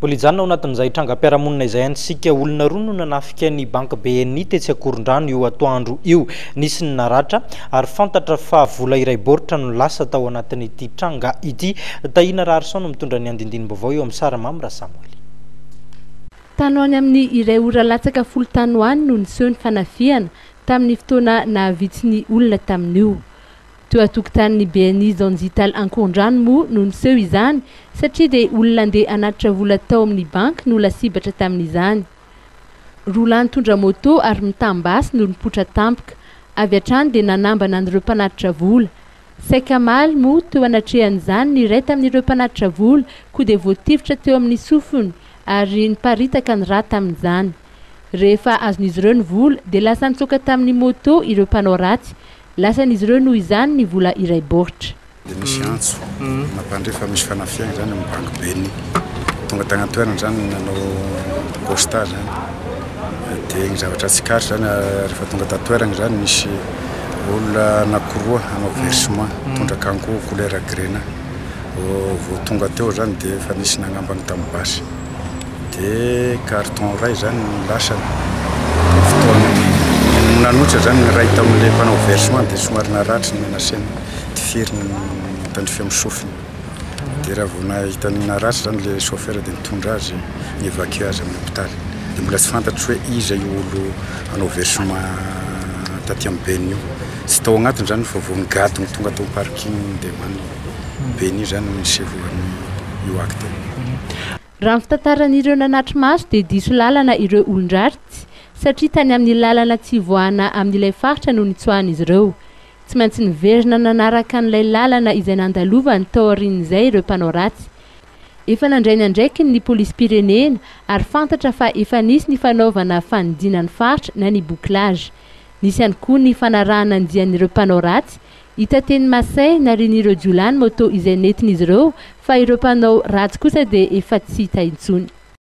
Polijanona ao anatin'izay trangam-piarahamonina izay antsika olona roa no nanafika ny banky BNI tetsy Akorondrano io atoandro io. Nisy ny naratra ary fantatra fa vola iray baoritra no lasa tao anatin'ity tranga ity. Tahina Raharson no mitondra ny andindini-baovao eo amin'ny Saramamy Samuel. Tanoany amin'ny iray ora latsaka 10 tanoany no niseho ny fanafiana tamin'ny fotoana nahavitsy olona tamin'io. Teo atokotanin'ny BNI zone digital Ankorondrano moa no niseho izany satria dia olona andeha anatitra vola tao amin'ny banky no lasibatra tamin'izany. Roa nitondra moto ary mitambasy no nipoitra tampoka. Avy hatrany dia nanambana an'ireo mpanatitra vola. Saika maly moa teo anatrehan'izany ny iray tamin'ireo mpanatitra vola koa dia voatifitra teo amin'ny sofiny ary niparitaka ny raha tamin'izany. Rehefa azon'izy ireo ny vola dia lasa nitsoaka tamin'ny moto ireo mpanao ratsy. Lasan'izy ireo noho izany ny vola iray baoritra. Nisy antso nampandrefa misy fanafiana zany amin'ny banky BNI. Tonga tagny toerana zany nanao constat zany. Dia ny zavatra tsikaritry zany rehefa tonga tatoerana zany misy olona anankiroa hanao versement tondra kanko couleur grena. Vao tonga teo zany dia efa nisy nagnambany tamin'ny basy. Dia carton ray zany lasany. Nanotra zany ny ray tamin'ilay mpanao versement dia somary naratra ny menaseny tifiriny tandrify amin'ny sofiny. Dia raha vao nahita ny naratra zany ilay chauffeur dia nitondra azy ny évacuer azy amin'ny hôpitaly. Dia mbola tsy fantatry hoe iza io olo hanao versement taty amin'ny BNI io. Tsy tao agnatiny zany fa vao nigadony tonga tao parking dia manao BNI zany niseho io acte. Raha ny fitantaran'ireo nanatry maso dia diso lalana ireo olon-dratsy satria tany amin'ny lalana tsy voahana amin'ilay faritra no nitsoahan'izy ireo. Tsy maintsy niverina nanaraka an'ilay lalana izay nandalovany tao aorian'izay ireo mpanao ratsy. Efa nandray ndraiky ny polisy pirenena ary fantatra fa efa nisy ny fanaovana fanidina ny faritra na ny bouclage. Nisy ihany koa ny fanarahana andian'ireo mpanao ratsy. Hita teny Masay narian'ireo jiolany moto izay nentin'izy ireo fa ireo mpanao ratsy kosa dia efa tsy hita intsony.